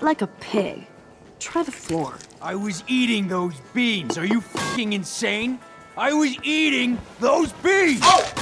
eat like a pig. Try the floor. I was eating those beans. Are you fucking insane? I was eating those beans! Oh!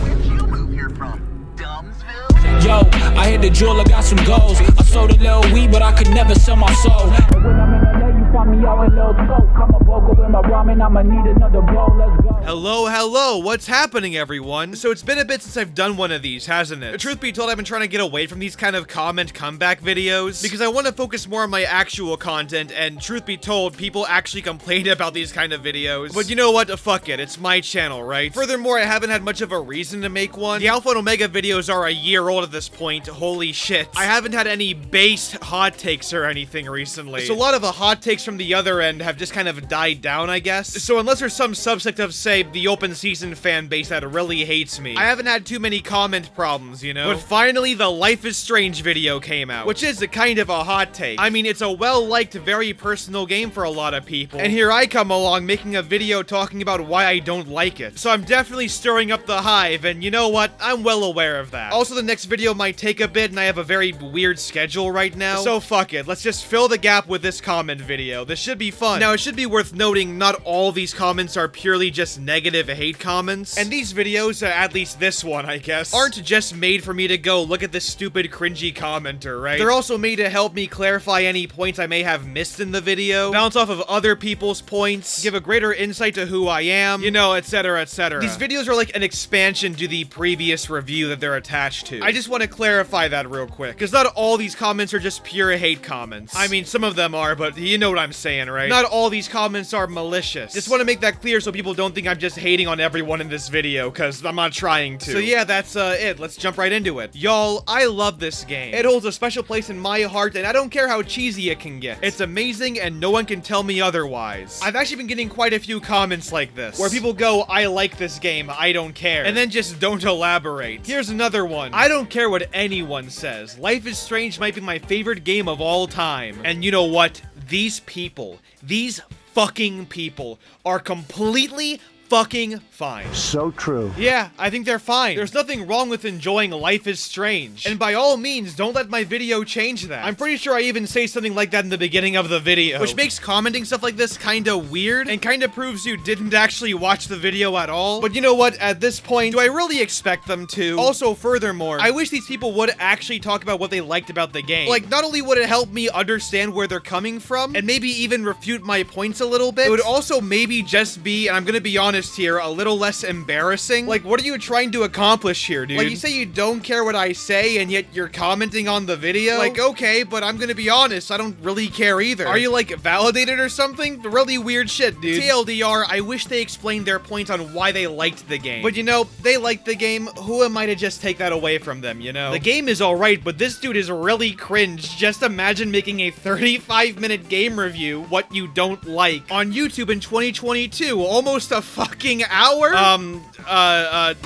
Where'd you move here from? Dumbsville? Yo, I hit the jeweler, got some goals. I sold a little weed, but I could never sell my soul. And when I'm in LA, you find me out in Lil Smoke. Come a vocal with my ramen, I'ma need another bowl. Let's go. Hello, what's happening, everyone? So it's been a bit since I've done one of these, hasn't it? Truth be told, I've been trying to get away from these kind of comment comeback videos because I want to focus more on my actual content, and truth be told, people actually complain about these kind of videos. But you know what? Fuck it, it's my channel, right? Furthermore, I haven't had much of a reason to make one. The Alpha and Omega videos are a year old at this point, holy shit. I haven't had any based hot takes or anything recently. So a lot of the hot takes from the other end have just kind of died down, I guess. So unless there's some subsect of, say, the open season fan base that really hates me, I haven't had too many comment problems, you know? But finally, the Life is Strange video came out, which is a kind of a hot take. I mean, it's a well-liked, very personal game for a lot of people. And here I come along making a video talking about why I don't like it. So I'm definitely stirring up the hive, and you know what? I'm well aware of that. Also, the next video might take a bit, and I have a very weird schedule right now. So fuck it, let's just fill the gap with this comment video. This should be fun. Now, it should be worth noting, not all these comments are purely just negative hate comments. And these videos, at least this one, I guess, aren't just made for me to go look at this stupid cringy commenter, right? They're also made to help me clarify any points I may have missed in the video, bounce off of other people's points, give a greater insight to who I am, you know, etc, etc. These videos are like an expansion to the previous review that they're attached to. I just want to clarify that real quick, because not all these comments are just pure hate comments. I mean, some of them are, but you know what I'm saying, right? Not all these comments are malicious. Just want to make that clear so people don't think I'm just hating on everyone in this video, because I'm not trying to. So yeah, that's it. Let's jump right into it. Y'all, I love this game. It holds a special place in my heart, and I don't care how cheesy it can get. It's amazing, and no one can tell me otherwise. I've actually been getting quite a few comments like this, where people go, I like this game, I don't care, and then just don't elaborate. Here's another one. I don't care what anyone says. Life is Strange might be my favorite game of all time. And you know what? These people, these fucking people, are completely fucking fine. So true. Yeah, I think they're fine. There's nothing wrong with enjoying Life is Strange. And by all means, don't let my video change that. I'm pretty sure I even say something like that in the beginning of the video, which makes commenting stuff like this kinda weird and kinda proves you didn't actually watch the video at all. But you know what? At this point, do I really expect them to? Also, furthermore, I wish these people would actually talk about what they liked about the game. Like, not only would it help me understand where they're coming from, and maybe even refute my points a little bit, it would also maybe just be, and I'm gonna be honest here, a little less embarrassing. Like, what are you trying to accomplish here, dude? Like, you say you don't care what I say, and yet you're commenting on the video? Like, okay, but I'm gonna be honest, I don't really care either. Are you, like, validated or something? Really weird shit, dude. TLDR, I wish they explained their points on why they liked the game. But you know, they liked the game. Who am I to just take that away from them, you know? The game is alright, but this dude is really cringe. Just imagine making a 35-minute game review, what you don't like, on YouTube in 2022, almost a fucking hour?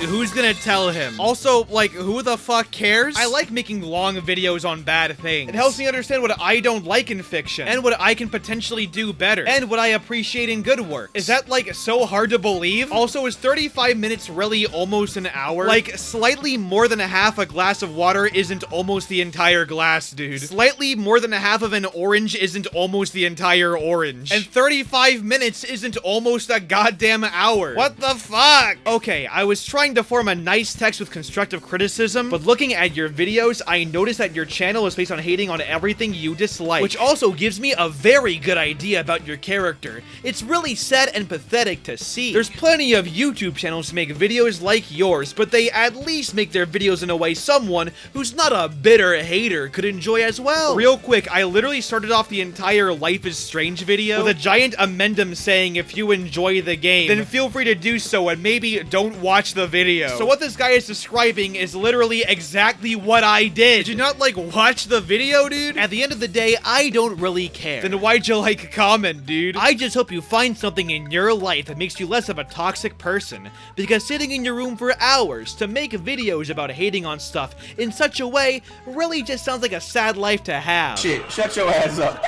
Who's gonna tell him? Also, like, who the fuck cares? I like making long videos on bad things. It helps me understand what I don't like in fiction, and what I can potentially do better, and what I appreciate in good work. Is that, like, so hard to believe? Also, is 35 minutes really almost an hour? Like, slightly more than a half a glass of water isn't almost the entire glass, dude. Slightly more than a half of an orange isn't almost the entire orange. And 35 minutes isn't almost a goddamn hour. What the fuck? Okay, I was trying to form a nice text with constructive criticism, but looking at your videos, I noticed that your channel is based on hating on everything you dislike, which also gives me a very good idea about your character. It's really sad and pathetic to see. There's plenty of YouTube channels to make videos like yours, but they at least make their videos in a way someone who's not a bitter hater could enjoy as well. Real quick, I literally started off the entire Life is Strange video with a giant amendum saying if you enjoy the game, then feel free to do so and maybe don't watch the video. So what this guy is describing is literally exactly what I did. Did you not, like, watch the video, dude? At the end of the day, I don't really care. Then why'd you, like, comment, dude? I just hope you find something in your life that makes you less of a toxic person, because sitting in your room for hours to make videos about hating on stuff in such a way really just sounds like a sad life to have. Shit, shut your ass up.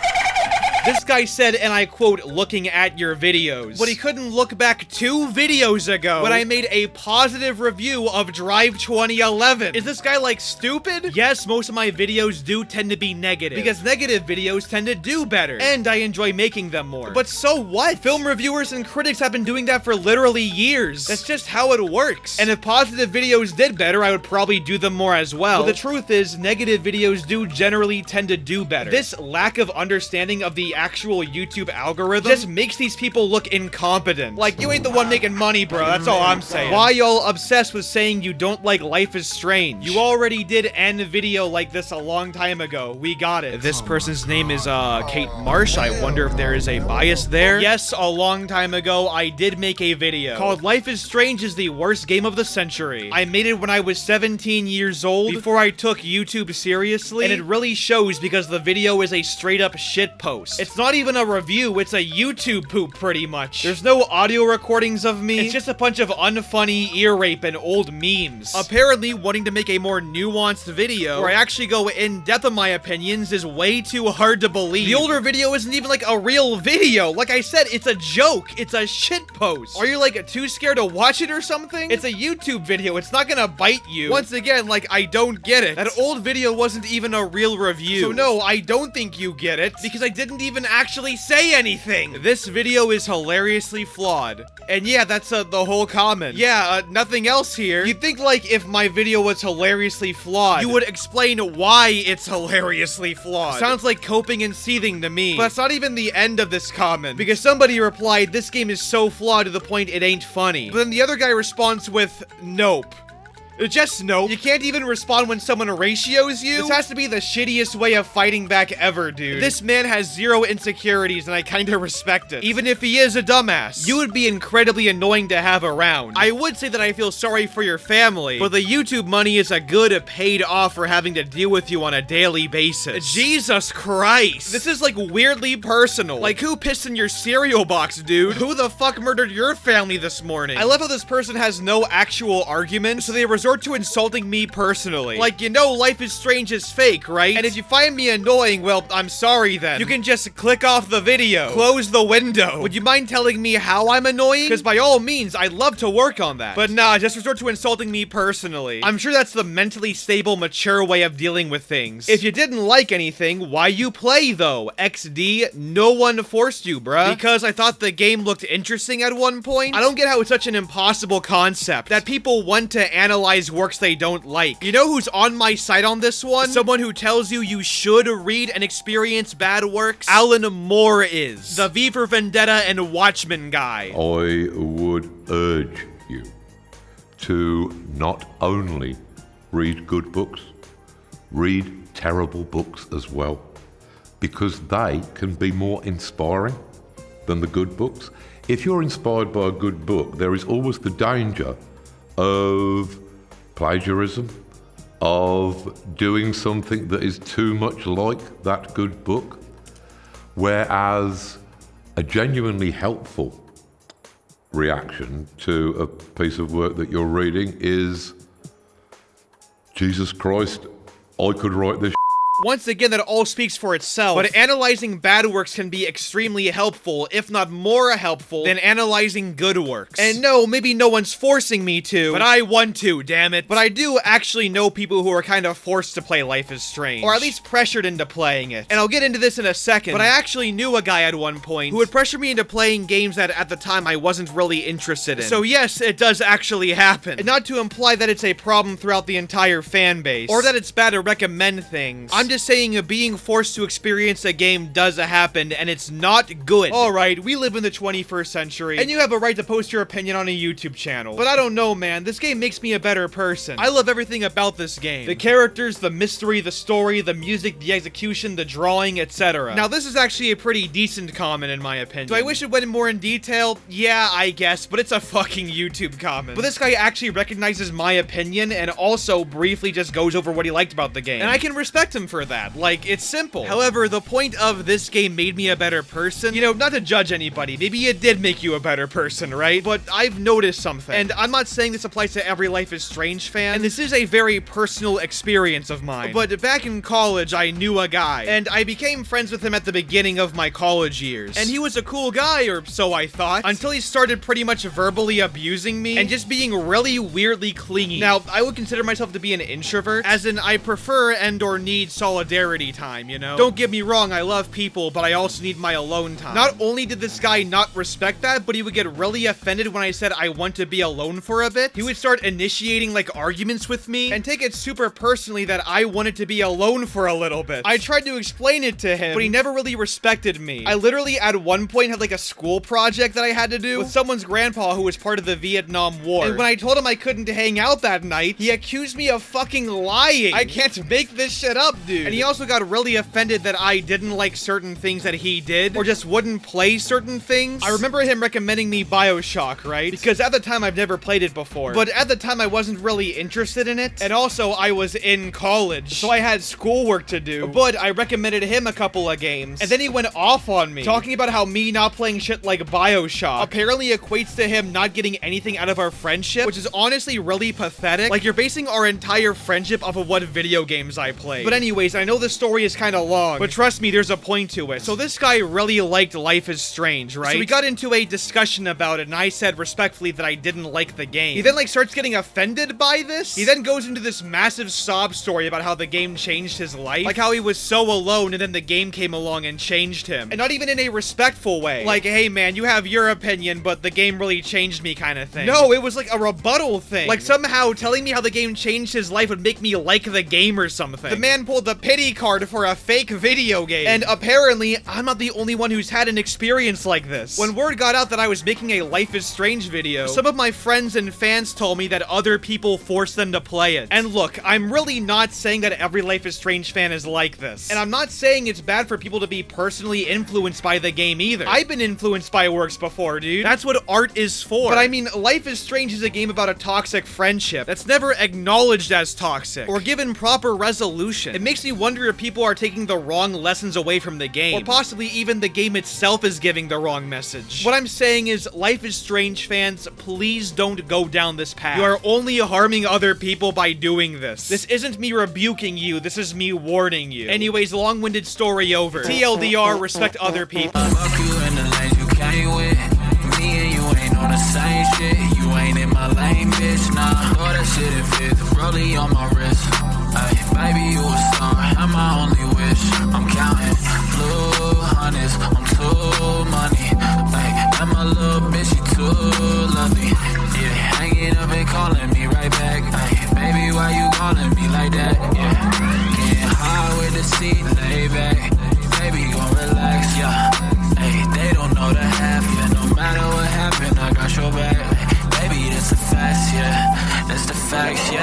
This guy said, and I quote, looking at your videos. But he couldn't look back 2 videos ago when I made a positive review of Drive 2011. Is this guy like stupid? Yes, most of my videos do tend to be negative, because negative videos tend to do better, and I enjoy making them more. But so what? Film reviewers and critics have been doing that for literally years. That's just how it works. And if positive videos did better, I would probably do them more as well. But the truth is, negative videos do generally tend to do better. This lack of understanding of the actual YouTube algorithm just makes these people look incompetent. Like, you ain't the one making money, bro. That's all I'm saying. Why y'all obsessed with saying you don't like Life is Strange? You already did end a video like this a long time ago. We got it. This person's name is Kate Marsh. I wonder if there is a bias there. Yes, a long time ago, I did make a video called Life is Strange is the worst game of the century. I made it when I was 17 years old, before I took YouTube seriously, and it really shows because the video is a straight up shit post. It's not even a review, it's a YouTube poop pretty much. There's no audio recordings of me. It's just a bunch of unfunny ear rape and old memes. Apparently, wanting to make a more nuanced video where I actually go in depth on my opinions is way too hard to believe. The older video isn't even like a real video. Like I said, it's a joke. It's a shit post. Are you like too scared to watch it or something? It's a YouTube video. It's not gonna bite you. Once again, like, I don't get it. That old video wasn't even a real review. So no, I don't think you get it, because I didn't even actually say anything. This video is hilariously flawed. And yeah, that's the whole comment. Yeah, nothing else here. You'd think, like, if my video was hilariously flawed, you would explain why it's hilariously flawed. Sounds like coping and seething to me. But that's not even the end of this comment, because somebody replied, this game is so flawed to the point it ain't funny. But then the other guy responds with, nope. Just nope. You can't even respond when someone ratios you? This has to be the shittiest way of fighting back ever, dude. This man has zero insecurities, and I kinda respect it. Even if he is a dumbass. You would be incredibly annoying to have around. I would say that I feel sorry for your family, but the YouTube money is a good paid off for having to deal with you on a daily basis. Jesus Christ. This is like weirdly personal. Like, who pissed in your cereal box, dude? Who the fuck murdered your family this morning? I love how this person has no actual argument, so they resort to insulting me personally. Like, you know Life is Strange is fake, right? And if you find me annoying, well, I'm sorry then. You can just click off the video. Close the window. Would you mind telling me how I'm annoying? Because by all means, I'd love to work on that. But nah, just resort to insulting me personally. I'm sure that's the mentally stable, mature way of dealing with things. If you didn't like anything, why you play though? XD, no one forced you, bruh. Because I thought the game looked interesting at one point? I don't get how it's such an impossible concept that people want to analyze works they don't like. You know who's on my side on this one? Someone who tells you should read and experience bad works? Alan Moore is. The V for Vendetta and Watchmen guy. I would urge you to not only read good books, read terrible books as well, because they can be more inspiring than the good books. If you're inspired by a good book, there is always the danger of plagiarism, of doing something that is too much like that good book, whereas a genuinely helpful reaction to a piece of work that you're reading is, Jesus Christ, I could write this. Once again, that all speaks for itself, but analyzing bad works can be extremely helpful, if not more helpful, than analyzing good works. And no, maybe no one's forcing me to, but I want to, damn it. But I do actually know people who are kind of forced to play Life is Strange, or at least pressured into playing it. And I'll get into this in a second, but I actually knew a guy at one point who would pressure me into playing games that at the time I wasn't really interested in. So yes, it does actually happen. And not to imply that it's a problem throughout the entire fan base, or that it's bad to recommend things. I'm just saying being forced to experience a game does happen, and it's not good. Alright, we live in the 21st century, and you have a right to post your opinion on a YouTube channel. But I don't know, man. This game makes me a better person. I love everything about this game. The characters, the mystery, the story, the music, the execution, the drawing, etc. Now, this is actually a pretty decent comment in my opinion. Do I wish it went more in detail? Yeah, I guess, but it's a fucking YouTube comment. But this guy actually recognizes my opinion, and also briefly just goes over what he liked about the game. And I can respect him for for that. Like, it's simple. However, the point of this game made me a better person. You know, not to judge anybody. Maybe it did make you a better person, right? But I've noticed something. And I'm not saying this applies to every Life is Strange fan. And this is a very personal experience of mine. But back in college, I knew a guy. And I became friends with him at the beginning of my college years. And he was a cool guy, or so I thought. Until he started pretty much verbally abusing me. And just being really weirdly clingy. Now, I would consider myself to be an introvert. As in, I prefer and or need solidarity time, you know? Don't get me wrong, I love people, but I also need my alone time. Not only did this guy not respect that, but he would get really offended when I said I want to be alone for a bit. He would start initiating like arguments with me and take it super personally that I wanted to be alone for a little bit. I tried to explain it to him, but he never really respected me. I literally at one point had like a school project that I had to do with someone's grandpa who was part of the Vietnam War. And when I told him I couldn't hang out that night, he accused me of fucking lying. I can't make this shit up, dude. And he also got really offended that I didn't like certain things that he did, or just wouldn't play certain things. I remember him recommending me BioShock, right? Because at the time I've never played it before. But at the time I wasn't really interested in it. And also I was in college, so I had schoolwork to do. But I recommended him a couple of games. And then he went off on me, talking about how me not playing shit like BioShock apparently equates to him not getting anything out of our friendship, which is honestly really pathetic. Like, you're basing our entire friendship off of what video games I play. But anyways, I know the story is kind of long, but trust me, there's a point to it. So this guy really liked Life is Strange, right? So we got into a discussion about it, and I said respectfully that I didn't like the game. He then like starts getting offended by this. He then goes into this massive sob story about how the game changed his life. Like how he was so alone and then the game came along and changed him. And not even in a respectful way. Like, hey man, you have your opinion, but the game really changed me kind of thing. No, it was like a rebuttal thing. Like somehow telling me how the game changed his life would make me like the game or something. The man pulled the pity card for a fake video game. And apparently, I'm not the only one who's had an experience like this. When word got out that I was making a Life is Strange video, some of my friends and fans told me that other people forced them to play it. And look, I'm really not saying that every Life is Strange fan is like this. And I'm not saying it's bad for people to be personally influenced by the game either. I've been influenced by works before, dude. That's what art is for. But I mean, Life is Strange is a game about a toxic friendship that's never acknowledged as toxic or given proper resolution. It makes me wonder if people are taking the wrong lessons away from the game, or possibly even the game itself is giving the wrong message. What I'm saying is, Life is Strange fans, please don't go down this path. You are only harming other people by doing this. This isn't me rebuking you, this is me warning you. Anyways, long-winded story over. TLDR, respect other people. Fuck you in the lanes you came with. Me and you ain't on the same shit. You ain't in my lane, bitch, nah. Throw that shit in fifth, rollie on my wrist. Ay, baby, you a star, I'm my only wish. I'm counting blue hundreds, I'm too money. Ay, and my little bitch, she too lovely. Yeah, hanging up and calling me right back. Ay, baby, why you calling me like that? Yeah, getting high with the seat, lay back. Baby, gon' relax, yeah. Hey, they don't know the half, yeah. No matter what happened, I got your back. Baby, that's the facts, yeah. That's the facts, yeah.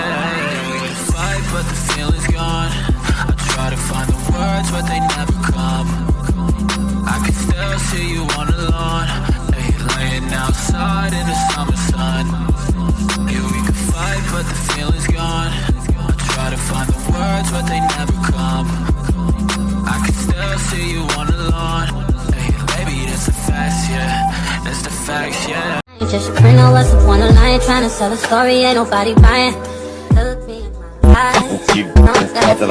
We can fight, but the feeling's gone. I try to find the words, but they never come. I can still see you on the lawn. Hey, laying outside in the summer sun. Yeah, we can fight, but the feeling's gone. I try to find the words, but they never come. I can still see you on the lawn. Hey, baby, that's the facts, yeah. That's the facts, yeah. Just bring out what's the point of lying, trying to sell a story, ain't nobody buying. Look me in my eyes.